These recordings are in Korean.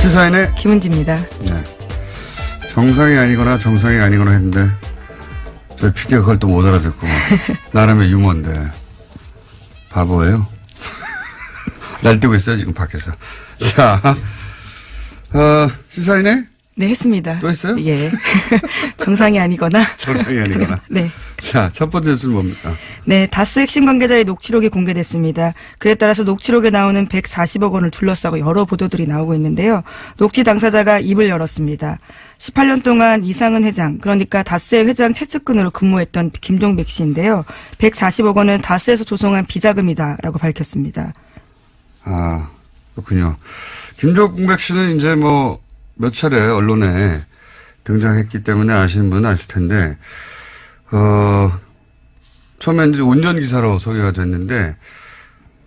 시사인의 김은지입니다. 네. 정상이 아니거나 정상이 아니거나 했는데 저희 PD가 그걸 또 못 알아듣고 나름의 유머인데 바보예요. 날뛰고 있어요 지금 밖에서. 자, 시사인의 네, 했습니다. 또 했어요? 예. 정상이 아니거나. 정상이 아니거나. 네. 자, 첫 번째 뉴스는 뭡니까? 네, 다스 핵심 관계자의 녹취록이 공개됐습니다. 그에 따라서 녹취록에 나오는 140억 원을 둘러싸고 여러 보도들이 나오고 있는데요. 녹취 당사자가 입을 열었습니다. 18년 동안 이상은 회장, 그러니까 다스의 회장 최측근으로 근무했던 김종백 씨인데요. 140억 원은 다스에서 조성한 비자금이다라고 밝혔습니다. 아, 그렇군요. 김종백 씨는 이제 몇 차례 언론에 등장했기 때문에 아시는 분은 아실 텐데, 처음엔 이제 운전기사로 소개가 됐는데,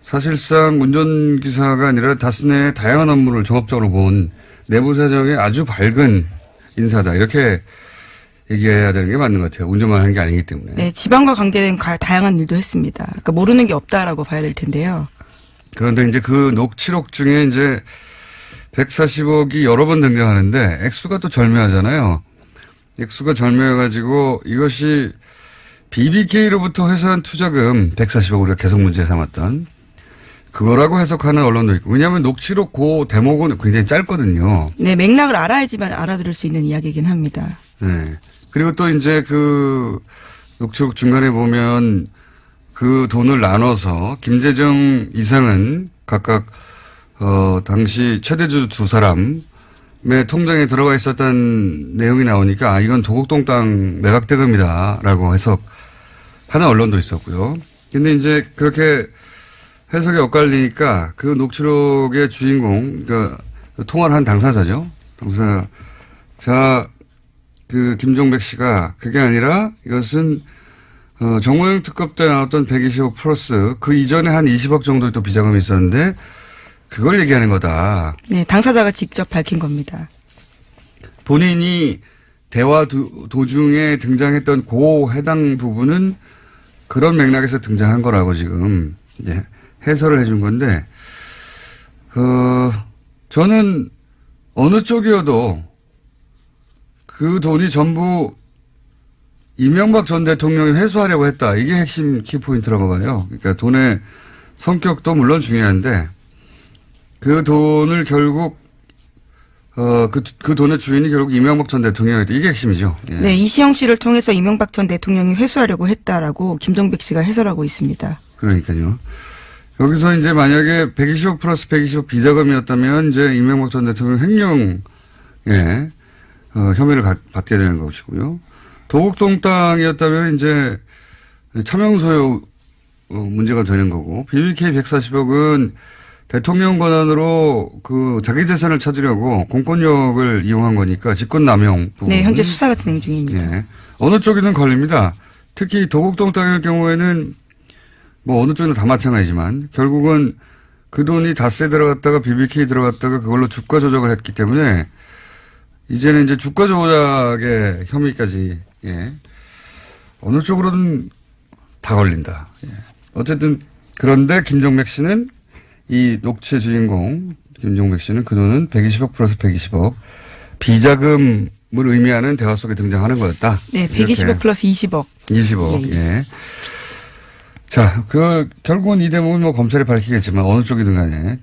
사실상 운전기사가 아니라 다스 내의 다양한 업무를 종합적으로 본 내부 사정에 아주 밝은 인사다. 이렇게 얘기해야 되는 게 맞는 것 같아요. 운전만 한 게 아니기 때문에. 네, 지방과 관계된 다양한 일도 했습니다. 그러니까 모르는 게 없다라고 봐야 될 텐데요. 그런데 이제 그 녹취록 중에 이제 140억이 여러 번 등장하는데 액수가 또 절묘하잖아요. 액수가 절묘해가지고 이것이 BBK로부터 회수한 투자금 140억 우리가 계속 문제 삼았던 그거라고 해석하는 언론도 있고. 왜냐하면 녹취록 그 대목은 굉장히 짧거든요. 네, 맥락을 알아야지만 알아들을 수 있는 이야기이긴 합니다. 네. 그리고 또 이제 그 녹취록 중간에 보면 그 돈을 나눠서 김재정 이상은 각각 당시 최대주 두 사람의 통장에 들어가 있었던 내용이 나오니까 아, 이건 도곡동 땅 매각 대금이다라고 해석하는 언론도 있었고요. 근데 이제 그렇게 해석이 엇갈리니까 그 녹취록의 주인공, 그러니까 통화를 한 당사자죠. 당사자 그 김종백 씨가 그게 아니라 이것은 정호영 특검 때 나왔던 120억 플러스 그 이전에 한 20억 정도의 또 비자금이 있었는데 그걸 얘기하는 거다. 네, 당사자가 직접 밝힌 겁니다. 본인이 대화 도중에 등장했던 그 해당 부분은 그런 맥락에서 등장한 거라고 지금 이제 해설을 해준 건데, 저는 어느 쪽이어도 그 돈이 전부 이명박 전 대통령이 회수하려고 했다. 이게 핵심 키포인트라고 봐요. 그러니까 돈의 성격도 물론 중요한데 그 돈을 결국 그 돈의 주인이 결국 이명박 전 대통령이었다. 이게 핵심이죠. 예. 네, 이시영 씨를 통해서 이명박 전 대통령이 회수하려고 했다라고 김종백 씨가 해설하고 있습니다. 그러니까요. 여기서 이제 만약에 120억 플러스 120억 비자금이었다면 이제 이명박 전 대통령 횡령에 혐의를 받게 되는 것이고요. 도곡동 땅이었다면 이제 차명소유 문제가 되는 거고, BBK 140억은 대통령 권한으로 그 자기 재산을 찾으려고 공권력을 이용한 거니까 직권남용 부분. 네, 현재 수사가 진행 중입니다. 네. 어느 쪽이든 걸립니다. 특히 도곡동 땅일 경우에는 어느 쪽이나 다 마찬가지지만 결국은 그 돈이 다스에 들어갔다가 BBK 들어갔다가 그걸로 주가 조작을 했기 때문에 이제는 이제 주가 조작의 혐의까지, 예. 어느 쪽으로든 다 걸린다. 예. 어쨌든 그런데 김종백 씨는 이 녹취의 주인공 김종백 씨는 그 돈은 120억 플러스 120억 비자금을 의미하는 대화 속에 등장하는 거였다. 네, 120억 플러스 20억. 20억. 예. 자, 결국은 이 대목은 검찰이 밝히겠지만 어느 쪽이든 간에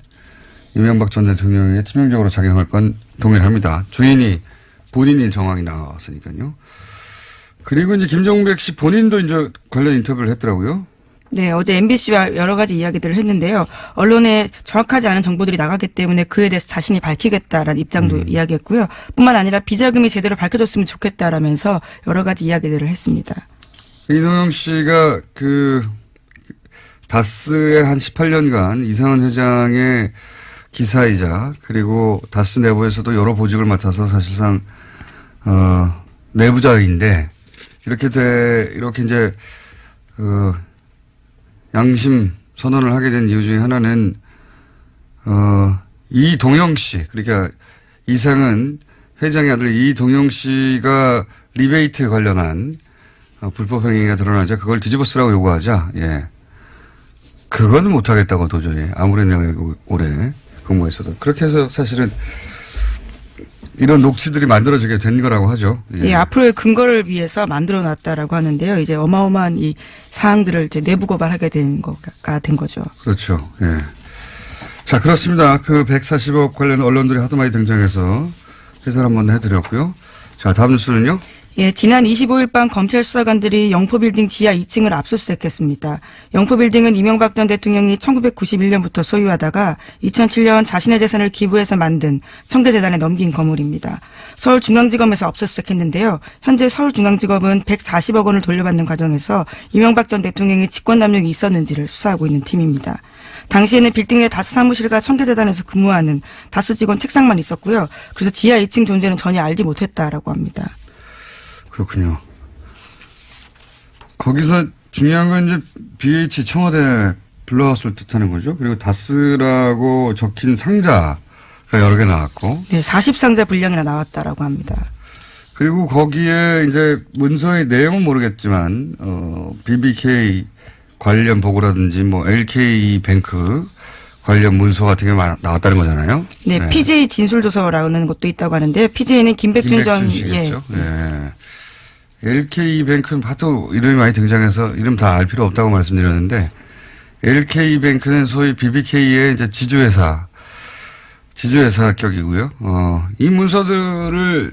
이명박 전 대통령이 치명적으로 작용할 건 동일합니다. 본인이 정황이 나왔으니까요. 그리고 이제 김종백 씨 본인도 이제 관련 인터뷰를 했더라고요. 네, 어제 MBC와 여러 가지 이야기들을 했는데요. 언론에 정확하지 않은 정보들이 나가기 때문에 그에 대해서 자신이 밝히겠다라는 입장도 이야기했고요. 뿐만 아니라 비자금이 제대로 밝혀졌으면 좋겠다라면서 여러 가지 이야기들을 했습니다. 이동영 씨가 다스의 한 18년간 이상은 회장의 기사이자 그리고 다스 내부에서도 여러 보직을 맡아서 사실상 내부자인데 이렇게 이제 양심 선언을 하게 된 이유 중에 하나는 이동영 씨, 그러니까 이상은 회장의 아들 이동영 씨가 리베이트 관련한 불법 행위가 드러나자 그걸 뒤집어 쓰라고 요구하자. 예. 그건 못하겠다고 도저히 아무리 내가 오래 근무했어도 그렇게 해서 사실은 이런 녹취들이 만들어지게 된 거라고 하죠. 예, 앞으로의 근거를 위해서 만들어놨다라고 하는데요. 이제 어마어마한 이 사항들을 이제 내부 고발하게 된 거가 된 거죠. 그렇죠. 예. 자, 그렇습니다. 그 140억 관련 언론들이 하도 많이 등장해서 해설 한번 해드렸고요. 자, 다음 뉴스는요. 예, 지난 25일 밤 검찰 수사관들이 영포빌딩 지하 2층을 압수수색했습니다. 영포빌딩은 이명박 전 대통령이 1991년부터 소유하다가 2007년 자신의 재산을 기부해서 만든 청계재단에 넘긴 건물입니다. 서울중앙지검에서 압수수색했는데요. 현재 서울중앙지검은 140억 원을 돌려받는 과정에서 이명박 전 대통령의 직권남용이 있었는지를 수사하고 있는 팀입니다. 당시에는 빌딩 내 다스 사무실과 청계재단에서 근무하는 다스 직원 책상만 있었고요. 그래서 지하 2층 존재는 전혀 알지 못했다라고 합니다. 그렇군요. 거기서 중요한 건 이제 BH 청와대 불러왔을 듯하는 거죠. 그리고 다스라고 적힌 상자가 여러 개 나왔고. 네, 40상자 분량이나 나왔다라고 합니다. 그리고 거기에 이제 문서의 내용은 모르겠지만, BBK 관련 보고라든지 뭐 LK 뱅크 관련 문서 같은 게 나왔다는 거잖아요. 네, 네. PJ 진술조서라는 것도 있다고 하는데, PJ는 김백준 전. 씨겠죠. 예. 네. LK뱅크는 하도 이름이 많이 등장해서 이름 다 알 필요 없다고 말씀드렸는데 LK뱅크는 소위 BBK의 이제 지주회사 격이고요. 이 문서들을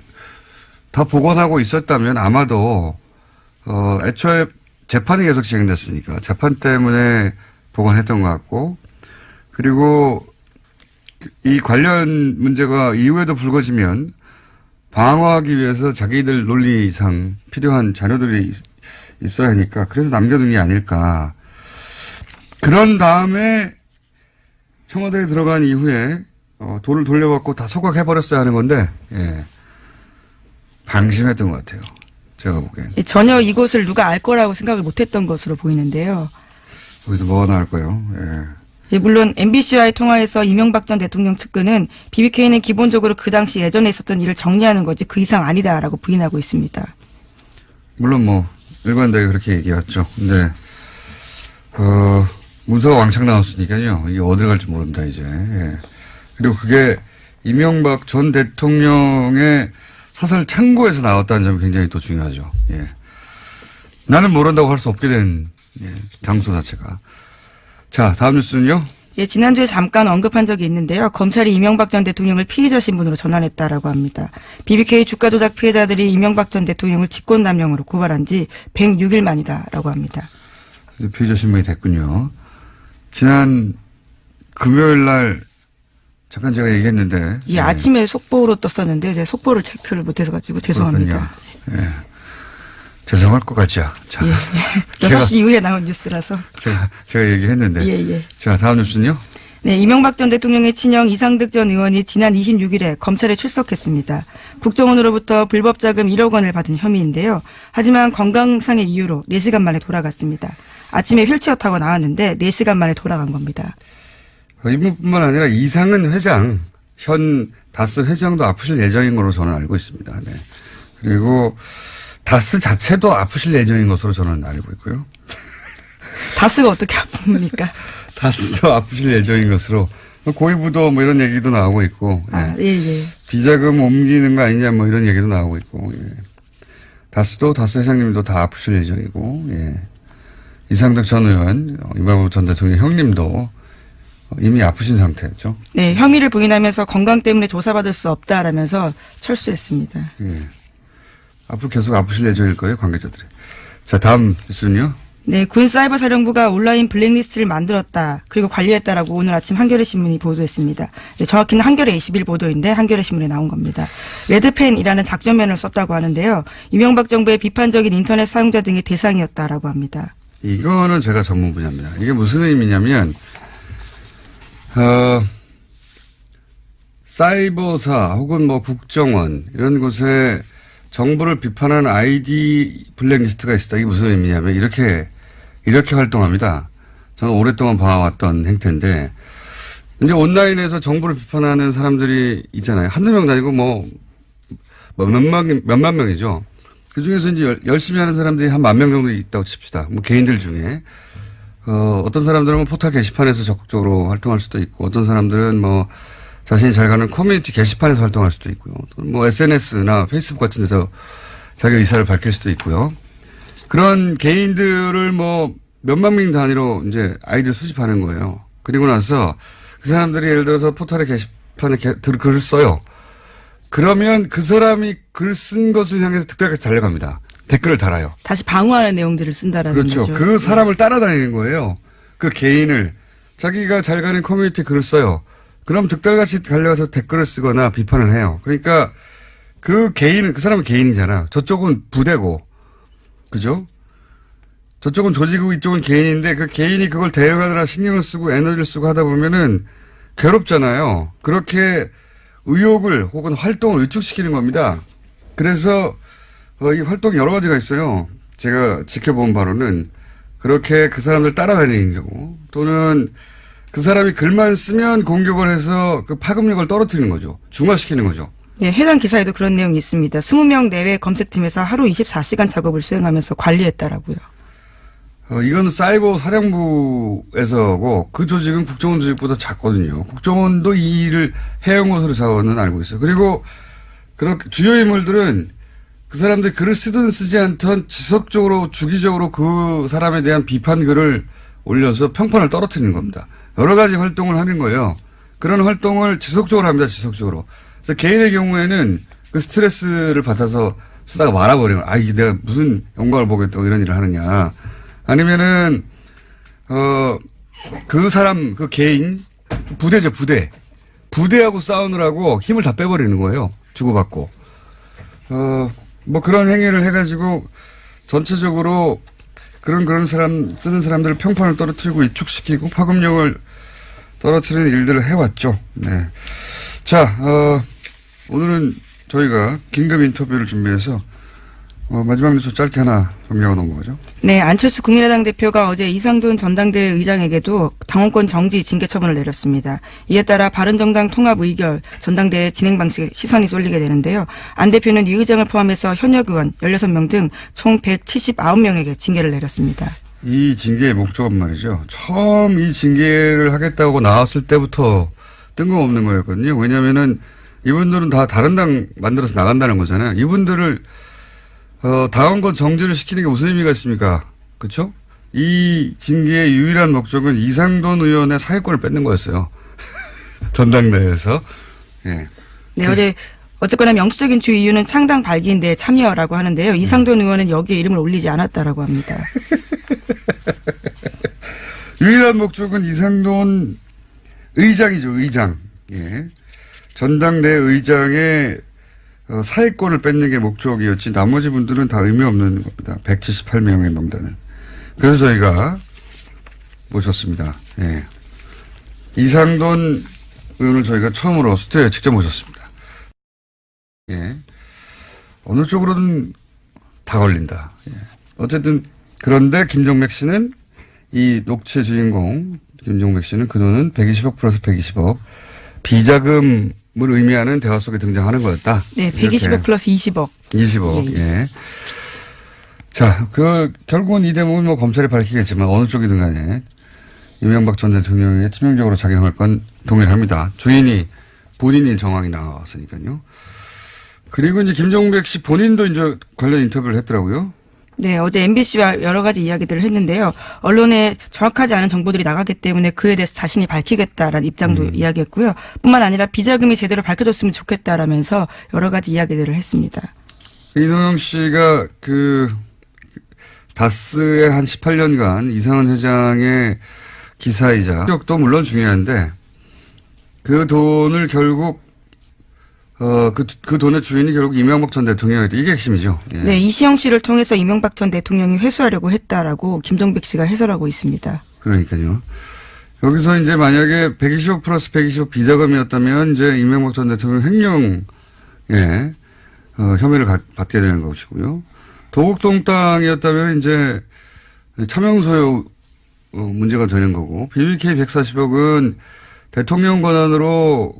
다 복원하고 있었다면 아마도 애초에 재판이 계속 진행됐으니까 재판 때문에 복원했던 것 같고 그리고 이 관련 문제가 이후에도 불거지면 방어하기 위해서 자기들 논리상 필요한 자료들이 있어야 하니까 그래서 남겨둔 게 아닐까. 그런 다음에 청와대에 들어간 이후에 돈을 돌려받고 다 소각해버렸어야 하는 건데 예. 방심했던 것 같아요. 제가 보기엔. 전혀 이곳을 누가 알 거라고 생각을 못했던 것으로 보이는데요. 거기서 뭐가 나올까요? 예. 예, 물론 MBC와의 통화에서 이명박 전 대통령 측근은 BBK는 기본적으로 그 당시 예전에 있었던 일을 정리하는 거지 그 이상 아니다라고 부인하고 있습니다. 물론 뭐 일관되게 그렇게 얘기했죠. 근데 문서가 왕창 나왔으니까요. 이게 어디로 갈지 모릅니다 이제. 예. 그리고 그게 이명박 전 대통령의 사설 창고에서 나왔다는 점이 굉장히 또 중요하죠. 예. 나는 모른다고 할 수 없게 된 장소 자체가. 자, 다음 뉴스는요? 예, 지난주에 잠깐 언급한 적이 있는데요. 검찰이 이명박 전 대통령을 피의자 신분으로 전환했다라고 합니다. BBK 주가 조작 피해자들이 이명박 전 대통령을 직권남용으로 고발한 지 106일 만이다라고 합니다. 피의자 신분이 됐군요. 지난 금요일 날 잠깐 제가 얘기했는데. 예, 아침에 속보로 떴었는데 제 속보를 체크를 못해서 가지고 죄송합니다. 예. 죄송할 것 같죠. 자. 예. 6시 이후에 나온 뉴스라서. 제가 얘기했는데. 예. 자, 다음 뉴스는요? 네, 이명박 전 대통령의 친형 이상득 전 의원이 지난 26일에 검찰에 출석했습니다. 국정원으로부터 불법 자금 1억 원을 받은 혐의인데요. 하지만 건강상의 이유로 4시간 만에 돌아갔습니다. 아침에 휠체어 타고 나왔는데 4시간 만에 돌아간 겁니다. 이분뿐만 아니라 이상은 회장, 현 다스 회장도 아프실 예정인 걸로 저는 알고 있습니다. 네. 그리고 다스 자체도 아프실 예정인 것으로 저는 알고 있고요. 다스가 어떻게 아픕니까? 다스도 아프실 예정인 것으로 고위부도 뭐 이런 얘기도 나오고 있고. 예. 비자금 옮기는 거 아니냐 뭐 이런 얘기도 나오고 있고. 예. 다스 회장님도 다 아프실 예정이고. 예. 이상득 전 의원, 이명박 전 대통령 형님도 이미 아프신 상태였죠. 네, 혐의를 부인하면서 건강 때문에 조사받을 수 없다라면서 철수했습니다. 예. 앞으로 계속 아프실 예정일 거예요, 관계자들이. 자, 다음 뉴스는요. 네, 군 사이버 사령부가 온라인 블랙리스트를 만들었다. 그리고 관리했다라고 오늘 아침 한겨레 신문이 보도했습니다. 네, 정확히는 한겨레 21 보도인데 한겨레 신문에 나온 겁니다. 레드펜이라는 작전면을 썼다고 하는데요. 이명박 정부의 비판적인 인터넷 사용자 등의 대상이었다라고 합니다. 이거는 제가 전문 분야입니다. 이게 무슨 의미냐면 사이버사 혹은 뭐 국정원 이런 곳에 정부를 비판하는 아이디 블랙리스트가 있었다. 이게 무슨 의미냐면 이렇게 활동합니다. 저는 오랫동안 봐왔던 행태인데 이제 온라인에서 정부를 비판하는 사람들이 있잖아요. 한두 명도 아니고 몇만 명이죠. 그 중에서 이제 열심히 하는 사람들이 한 10,000명 정도 있다고 칩시다. 뭐 개인들 중에. 어떤 사람들은 뭐 포털 게시판에서 적극적으로 활동할 수도 있고 어떤 사람들은 뭐 자신이 잘 가는 커뮤니티 게시판에서 활동할 수도 있고요. 뭐 SNS나 페이스북 같은 데서 자기 의사를 밝힐 수도 있고요. 그런 개인들을 뭐 몇만 명 단위로 이제 아이들 수집하는 거예요. 그리고 나서 그 사람들이 예를 들어서 포털의 게시판에 글을 써요. 그러면 그 사람이 글 쓴 것을 향해서 득달까지 달려갑니다. 댓글을 달아요. 다시 방어하는 내용들을 쓴다라는 그렇죠. 거죠. 그 사람을 따라다니는 거예요. 그 개인을. 자기가 잘 가는 커뮤니티 글을 써요. 그럼 득달같이 달려가서 댓글을 쓰거나 비판을 해요. 그러니까 그 개인은, 그 사람은 개인이잖아. 저쪽은 부대고. 그죠? 저쪽은 조직이고 이쪽은 개인인데 그 개인이 그걸 대응하느라 신경을 쓰고 에너지를 쓰고 하다 보면은 괴롭잖아요. 그렇게 의욕을 혹은 활동을 위축시키는 겁니다. 그래서 이 활동이 여러 가지가 있어요. 제가 지켜본 바로는 그렇게 그 사람들 따라다니는 경우 또는 그 사람이 글만 쓰면 공격을 해서 그 파급력을 떨어뜨리는 거죠. 중화시키는 거죠. 네, 해당 기사에도 그런 내용이 있습니다. 20명 내외 검색팀에서 하루 24시간 작업을 수행하면서 관리했다라고요. 이건 사이버 사령부에서고 그 조직은 국정원 조직보다 작거든요. 국정원도 이 일을 해온 것으로 저는 알고 있어요. 그리고 그렇게 주요 인물들은 그 사람들이 글을 쓰든 쓰지 않든 지속적으로 주기적으로 그 사람에 대한 비판 글을 올려서 평판을 떨어뜨리는 겁니다. 여러 가지 활동을 하는 거예요. 그런 활동을 지속적으로 합니다. 지속적으로. 그래서 개인의 경우에는 그 스트레스를 받아서 쓰다가 말아버리는 거예요. 아, 이게 내가 무슨 영광을 보겠다고 이런 일을 하느냐. 아니면은 그 사람 그 개인 부대죠. 부대하고 싸우느라고 힘을 다 빼버리는 거예요. 주고받고 뭐 그런 행위를 해가지고 전체적으로 그런 사람 쓰는 사람들을 평판을 떨어뜨리고 위축시키고 파급력을 떨어뜨리는 일들을 해왔죠. 네. 자 오늘은 저희가 긴급 인터뷰를 준비해서 마지막 뉴스 짧게 하나 정리하고 넘어가죠. 네, 안철수 국민의당 대표가 어제 이상돈 전당대회 의장에게도 당원권 정지 징계 처분을 내렸습니다. 이에 따라 바른정당 통합 의결 전당대회 진행 방식에 시선이 쏠리게 되는데요. 안 대표는 이 의장을 포함해서 현역 의원 16명 등 총 179명에게 징계를 내렸습니다. 이 징계의 목적은 말이죠. 처음 이 징계를 하겠다고 나왔을 때부터 뜬금없는 거였거든요. 왜냐하면은 이분들은 다 다른 당 만들어서 나간다는 거잖아요. 이분들을 당원권 정지를 시키는 게 무슨 의미가 있습니까? 그렇죠? 이 징계의 유일한 목적은 이상돈 의원의 사회권을 뺏는 거였어요. 전당대회에서. 예. 네, 어쨌거나 명시적인 주 이유는 창당 발기인데 참여라고 하는데요. 이상돈 의원은 여기에 이름을 올리지 않았다라고 합니다. 유일한 목적은 이상돈 의장이죠. 의장. 예. 전당대회 의장의 사회권을 뺏는 게 목적이었지 나머지 분들은 다 의미 없는 겁니다. 178명의 명단은. 그래서 저희가 모셨습니다. 예. 이상돈 의원을 저희가 처음으로 스튜디오에 직접 모셨습니다. 예. 어느 쪽으로든 다 걸린다. 예. 어쨌든 그런데 김종백 씨는 이 녹취의 주인공 김종백 씨는 그 돈은 120억 플러스 120억 비자금을 의미하는 대화 속에 등장하는 거였다. 네, 120억 플러스 20억. 20억. 예. 자, 결국은 이 대목은 뭐 검찰이 밝히겠지만 어느 쪽이든 간에 이명박 전 대통령에게 치명적으로 작용할 건 동일합니다. 본인이 정황이 나왔으니까요. 그리고 이제 김종백 씨 본인도 이제 관련 인터뷰를 했더라고요. 네, 어제 MBC와 여러 가지 이야기들을 했는데요. 언론에 정확하지 않은 정보들이 나가기 때문에 그에 대해서 자신이 밝히겠다라는 입장도 이야기했고요. 뿐만 아니라 비자금이 제대로 밝혀졌으면 좋겠다라면서 여러 가지 이야기들을 했습니다. 이동영 씨가 다스의 한 18년간 이상은 회장의 기사이자 기억도 물론 중요한데 그 돈을 결국 그 돈의 주인이 결국 이명박 전 대통령이었다. 이게 핵심이죠. 예. 네, 이시영 씨를 통해서 이명박 전 대통령이 회수하려고 했다라고 김종백 씨가 해설하고 있습니다. 그러니까요. 여기서 이제 만약에 120억 플러스 120억 비자금이었다면 이제 이명박 전 대통령 횡령에 혐의를 받게 되는 것이고요. 도곡동 땅이었다면 이제 차명소유 문제가 되는 거고 BBK 140억은 대통령 권한으로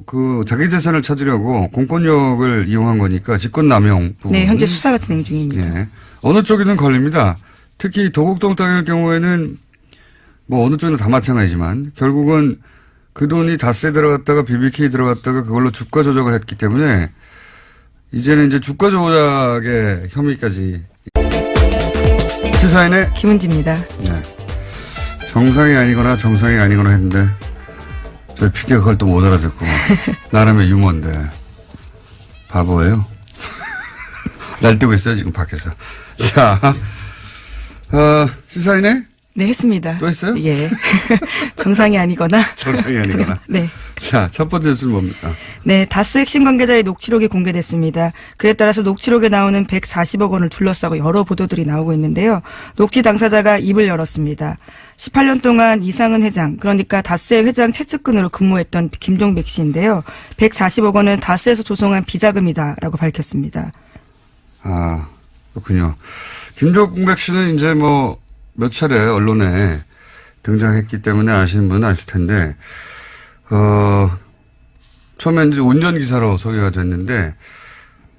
자기 재산을 찾으려고 공권력을 이용한 거니까 직권남용 부분. 네, 현재 수사가 진행 중입니다. 네. 어느 쪽이든 걸립니다. 특히 도곡동 땅일 경우에는 뭐 어느 쪽이든 다 마찬가지지만 결국은 그 돈이 다스에 들어갔다가 BBK 들어갔다가 그걸로 주가 조작을 했기 때문에 이제는 이제 주가 조작의 혐의까지. 시사인의 김은지입니다. 네. 정상이 아니거나 정상이 아니거나 했는데 저희 PD가 그걸 또 못 알아듣고 나름의 유머인데 바보예요. 날뛰고 있어요 지금 밖에서. 자, 시사인의 네, 했습니다. 또 했어요? 예. 정상이 아니거나. 정상이 아니거나. 네. 자, 첫 번째 뉴스는 뭡니까? 네, 다스 핵심 관계자의 녹취록이 공개됐습니다. 그에 따라서 녹취록에 나오는 140억 원을 둘러싸고 여러 보도들이 나오고 있는데요. 녹취 당사자가 입을 열었습니다. 18년 동안 이상은 회장, 그러니까 다스의 회장 최측근으로 근무했던 김종백 씨인데요. 140억 원은 다스에서 조성한 비자금이다라고 밝혔습니다. 아, 그렇군요. 김종백 씨는 이제 뭐 몇 차례 언론에 등장했기 때문에 아시는 분은 아실 텐데, 처음엔 이제 운전기사로 소개가 됐는데,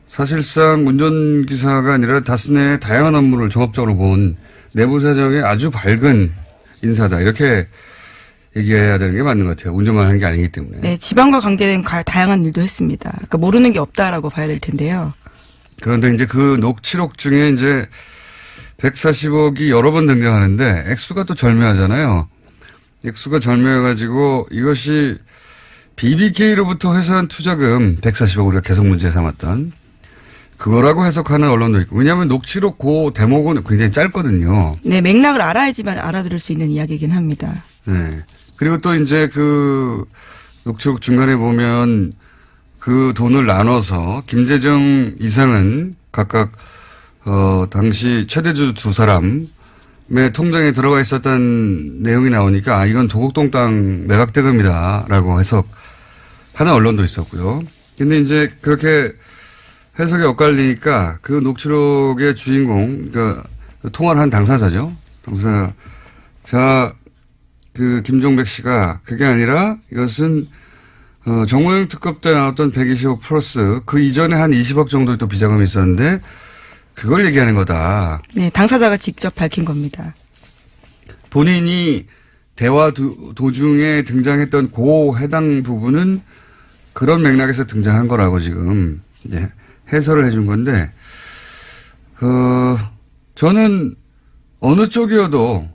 사실상 운전기사가 아니라 다스 내의 다양한 업무를 종합적으로 본 내부 사정에 아주 밝은 인사다. 이렇게 얘기해야 되는 게 맞는 것 같아요. 운전만 한 게 아니기 때문에. 네, 지방과 관계된 다양한 일도 했습니다. 그러니까 모르는 게 없다라고 봐야 될 텐데요. 그런데 이제 그 녹취록 중에 이제 140억이 여러 번 등장하는데 액수가 또 절묘하잖아요. 액수가 절묘해가지고 이것이 BBK로부터 회수한 투자금 140억 우리가 계속 문제 삼았던 그거라고 해석하는 언론도 있고. 왜냐하면 녹취록 그 대목은 굉장히 짧거든요. 네, 맥락을 알아야지만 알아들을 수 있는 이야기이긴 합니다. 네. 그리고 또 이제 그 녹취록 중간에 보면 그 돈을 나눠서 김재정 이상은 각각 당시 최대주 두 사람의 통장에 들어가 있었던 내용이 나오니까 아, 이건 도곡동 땅 매각 대금이다라고 해석하는 언론도 있었고요. 근데 이제 그렇게 해석이 엇갈리니까 그 녹취록의 주인공, 그러니까 통화를 한 당사자죠. 당사자 그 김종백 씨가 그게 아니라 이것은 정호영 특검 때 나왔던 120억 플러스 그 이전에 한 20억 정도의 또 비자금이 있었는데 그걸 얘기하는 거다. 네, 당사자가 직접 밝힌 겁니다. 본인이 대화 도중에 등장했던 그 해당 부분은 그런 맥락에서 등장한 거라고 지금 이제 해설을 해준 건데, 저는 어느 쪽이어도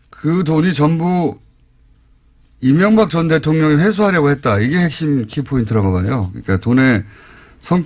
그 돈이 전부 이명박 전 대통령이 회수하려고 했다. 이게 핵심 키포인트라고 봐요. 그러니까 돈의 성격